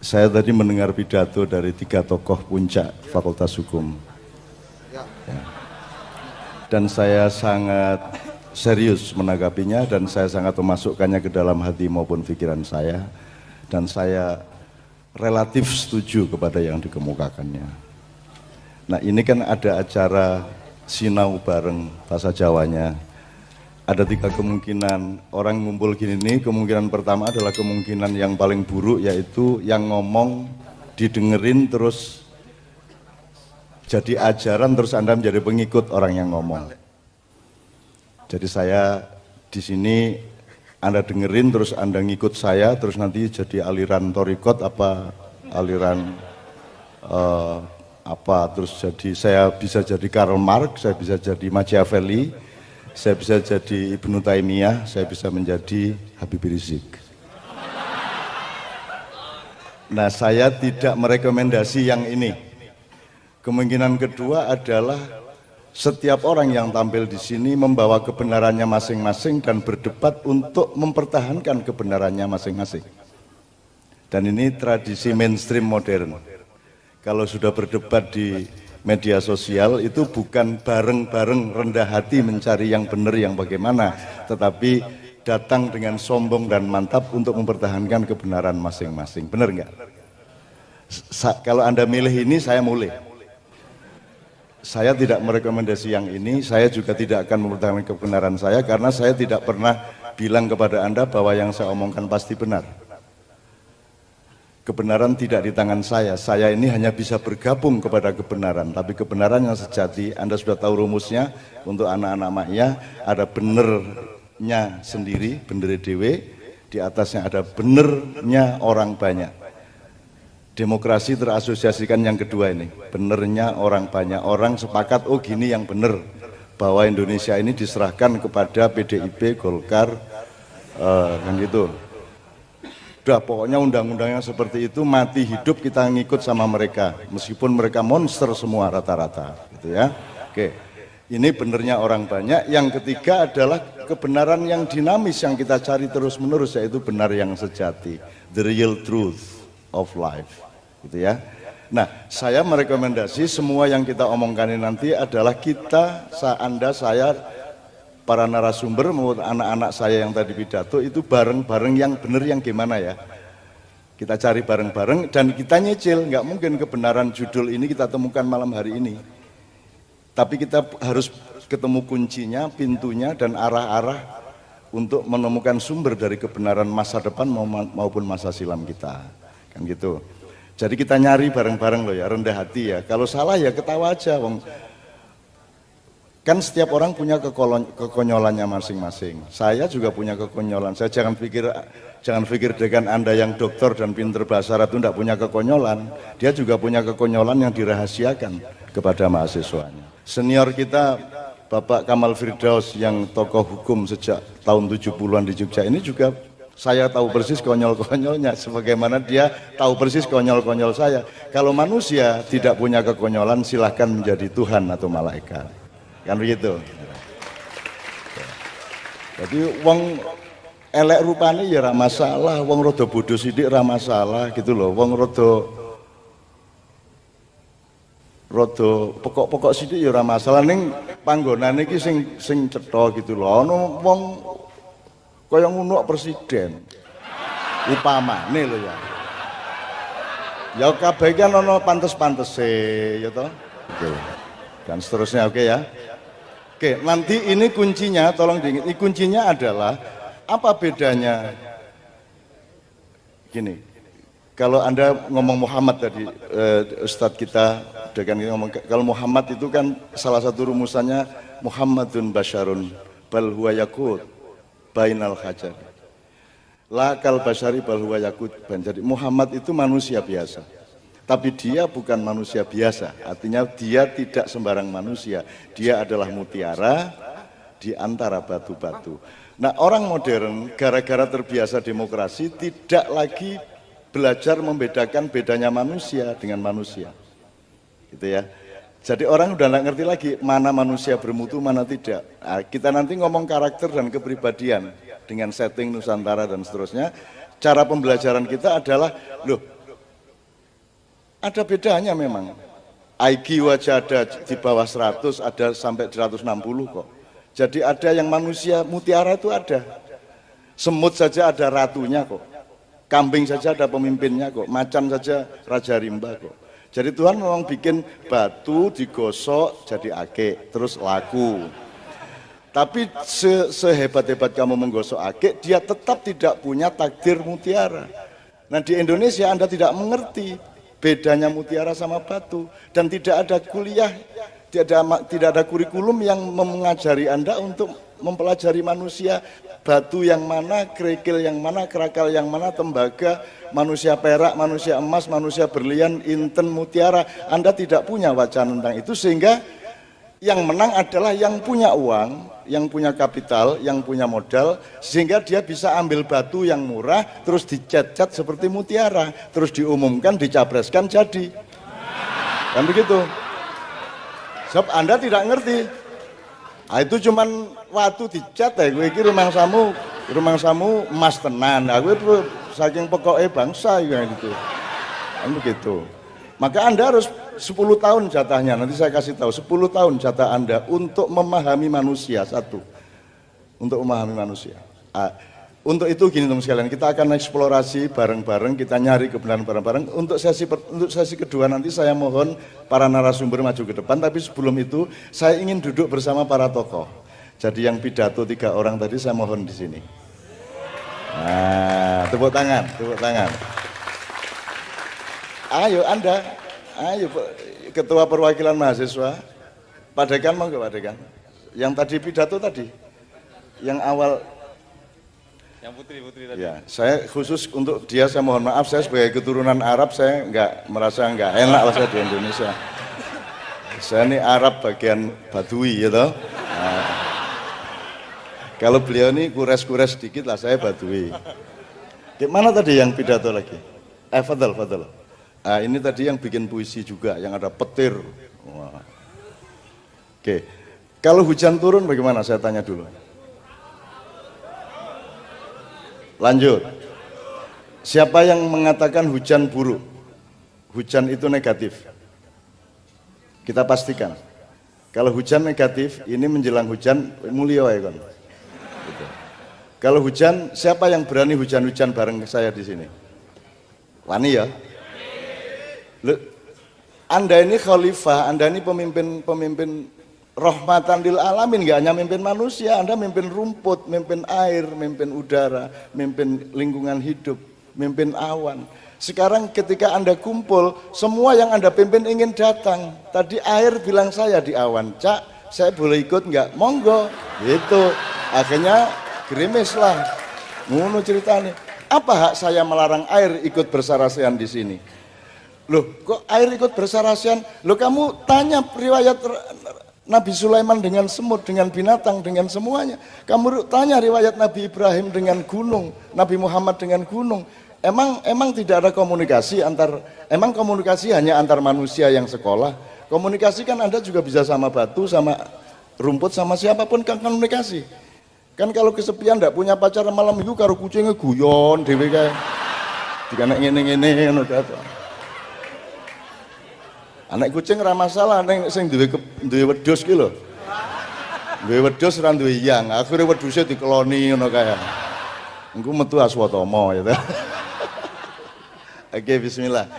Saya tadi mendengar pidato dari 3 tokoh puncak Fakultas Hukum. Ya. Dan saya sangat serius menanggapinya dan saya sangat memasukkannya ke dalam hati maupun pikiran saya. Dan saya relatif setuju kepada yang dikemukakannya. Nah, ini kan ada acara sinau bareng bahasa Jawanya. Ada 3 kemungkinan orang ngumpul gini nih. Kemungkinan pertama adalah kemungkinan yang paling buruk, yaitu yang ngomong didengerin terus jadi ajaran, terus Anda menjadi pengikut orang yang ngomong. Jadi saya di sini Anda dengerin terus Anda ngikut saya, terus nanti jadi aliran torikot apa aliran terus jadi saya bisa jadi Karl Marx, saya bisa jadi Machiavelli, saya bisa jadi Ibnu Taimiyah, saya bisa menjadi Habib Rizik. Nah, saya tidak merekomendasi yang ini. Kemungkinan kedua adalah setiap orang yang tampil di sini membawa kebenarannya masing-masing dan berdebat untuk mempertahankan kebenarannya masing-masing. Dan ini tradisi mainstream modern. Kalau sudah berdebat di media sosial itu bukan bareng-bareng rendah hati mencari yang benar yang bagaimana, tetapi datang dengan sombong dan mantap untuk mempertahankan kebenaran masing-masing. Benar nggak? Kalau Anda milih ini, saya mulai. Saya tidak merekomendasi yang ini, saya juga tidak akan mempertahankan kebenaran saya karena saya tidak pernah bilang kepada Anda bahwa yang saya omongkan pasti benar. Kebenaran tidak di tangan saya ini hanya bisa bergabung kepada kebenaran, tapi kebenaran yang sejati, Anda sudah tahu rumusnya, untuk anak-anak maknya, ada benernya sendiri, bener dewe, di atasnya ada benernya orang banyak. Demokrasi terasosiasikan yang kedua ini, benernya orang banyak, orang sepakat, oh gini yang bener, bahwa Indonesia ini diserahkan kepada PDIP, Golkar, kan gitu. Udah pokoknya undang-undangnya seperti itu, mati hidup kita ngikut sama mereka meskipun mereka monster semua rata-rata gitu ya. Oke, ini benernya orang banyak. Yang ketiga adalah kebenaran yang dinamis yang kita cari terus-menerus, yaitu benar yang sejati, the real truth of life gitu ya. Nah, saya merekomendasi semua yang kita omongkan ini nanti adalah kita, Anda, saya, para narasumber maupun anak-anak saya yang tadi pidato itu bareng-bareng yang benar yang gimana ya. Kita cari bareng-bareng dan kita nyicil, nggak mungkin kebenaran judul ini kita temukan malam hari ini. Tapi kita harus ketemu kuncinya, pintunya dan arah-arah untuk menemukan sumber dari kebenaran masa depan maupun masa silam kita. Kan gitu. Jadi kita nyari bareng-bareng loh ya, rendah hati ya. Kalau salah ya ketawa aja, wong. Kan setiap orang punya kekonyolannya masing-masing. Saya juga punya kekonyolan. Saya jangan pikir dengan Anda yang dokter dan pinter bahasa Arab itu tidak punya kekonyolan. Dia juga punya kekonyolan yang dirahasiakan kepada mahasiswanya. Senior kita Bapak Kamal Firdaus yang tokoh hukum sejak tahun 70-an di Jogja ini juga saya tahu persis konyol-konyolnya, sebagaimana dia tahu persis konyol-konyol saya. Kalau manusia tidak punya kekonyolan, silahkan menjadi Tuhan atau malaikat. Kan begitu. Jadi wong elek rupanya ya ra masalah, wong rada bodoh sithik ra masalah gitu loh. Wong rada pokok-pokok sithik ya ra masalah, ning panggonane iki sing cetha gitu loh. Ono wong kaya ngono presiden. Upamane lho ya. Ya kabeh iki ana pantes-pantese ya toh. Oke. Dan seterusnya, oke ya. Oke, nanti ini kuncinya, tolong diingat, ini kuncinya adalah apa bedanya gini. Kalau Anda ngomong Muhammad tadi, Ustadz kita ngomong, kalau Muhammad itu kan salah satu rumusannya Muhammadun Basyarun bal huwa yakut bainal hajar. La kal basyari bal huwa yakut. Jadi Muhammad itu manusia biasa. Tapi dia bukan manusia biasa, artinya dia tidak sembarang manusia. Dia adalah mutiara di antara batu-batu. Nah, orang modern gara-gara terbiasa demokrasi tidak lagi belajar membedakan bedanya manusia dengan manusia. Gitu ya. Jadi orang udah nggak ngerti lagi mana manusia bermutu, mana tidak. Nah, kita nanti ngomong karakter dan kepribadian dengan setting Nusantara dan seterusnya. Cara pembelajaran kita adalah, loh, Ada bedanya memang. IQ aja ada di bawah 100, ada sampai 160 kok. Jadi ada yang manusia mutiara itu ada. Semut saja ada ratunya kok. Kambing saja ada pemimpinnya kok. Macan saja raja rimba kok. Jadi Tuhan memang bikin batu digosok jadi akik, terus laku. Tapi sehebat-hebat kamu menggosok akik, dia tetap tidak punya takdir mutiara. Nah di Indonesia Anda tidak mengerti bedanya mutiara sama batu, dan tidak ada kuliah, tidak ada kurikulum yang mengajari Anda untuk mempelajari manusia, batu yang mana, kerikil yang mana, kerakal yang mana, tembaga, manusia perak, manusia emas, manusia berlian, inten, mutiara. Anda tidak punya wacana tentang itu, sehingga yang menang adalah yang punya uang, yang punya kapital, yang punya modal, sehingga dia bisa ambil batu yang murah, terus dicat-cat seperti mutiara, terus diumumkan, dicapreskan, jadi. Kan begitu. Sebab Anda tidak ngerti. Nah, itu cuman waktu dicat ya, gue kira rumah samu emas tenan. Nah, gue saking pokoknya bangsa ya gitu. Kan begitu. Maka Anda harus 10 tahun jatahnya, nanti saya kasih tahu 10 tahun jatah Anda untuk memahami manusia, satu, untuk memahami manusia. Untuk itu gini teman sekalian, kita akan eksplorasi bareng-bareng, kita nyari kebenaran bareng-bareng. Untuk sesi kedua nanti saya mohon para narasumber maju ke depan, tapi sebelum itu saya ingin duduk bersama para tokoh. Jadi yang pidato 3 orang tadi saya mohon di sini. Nah, tepuk tangan, tepuk tangan. Ayo Anda. Ayo Ketua Perwakilan Mahasiswa, Pak Dekan mau nggak Pak Dekan? Yang tadi pidato tadi, yang awal, yang putri tadi. Ya, saya khusus untuk dia saya mohon maaf, saya sebagai keturunan Arab saya merasa nggak enak lah saya di Indonesia. Saya ini Arab bagian Badui ya toh. Nah, kalau beliau ini kures-kures sedikit lah, saya Badui. Gimana tadi yang pidato lagi? Fadal. Nah, ini tadi yang bikin puisi juga, yang ada petir. Wah. Oke, kalau hujan turun bagaimana? Saya tanya dulu. Lanjut. Siapa yang mengatakan hujan buruk? Hujan itu negatif. Kita pastikan. Kalau hujan negatif, ini menjelang hujan mulia ya kan. Gitu. Kalau hujan, siapa yang berani hujan-hujan bareng saya di sini? Wani ya. Anda ini khalifah, Anda ini pemimpin rahmatan lil alamin, nggak hanya memimpin manusia, Anda memimpin rumput, memimpin air, memimpin udara, memimpin lingkungan hidup, memimpin awan. Sekarang ketika Anda kumpul, semua yang Anda pimpin ingin datang. Tadi air bilang saya di awan, Cak, saya boleh ikut nggak? Monggo, gitu. Akhirnya gerimis lah, ngono ceritanya. Apa hak saya melarang air ikut bersarasehan di sini? Loh, kok air ikut bersarasehan? Loh, kamu tanya riwayat Nabi Sulaiman dengan semut, dengan binatang, dengan semuanya. Kamu tanya riwayat Nabi Ibrahim dengan gunung, Nabi Muhammad dengan gunung. Emang tidak ada komunikasi emang komunikasi hanya antar manusia yang sekolah? Komunikasi kan Anda juga bisa sama batu, sama rumput, sama siapapun kan komunikasi. Kan kalau kesepian enggak punya pacar malam minggu karo kucingnya guyon dhewe kae. Dikanek ngene-ngene ngono ta. Anak kucing ora masalah, ning sing duwe wedhus ki lho. Duwe wedhus ora duwe yang, akhire wedhuse dikeloni ngono kae. Engko metu aswatama ya ta. Oke, bismillah.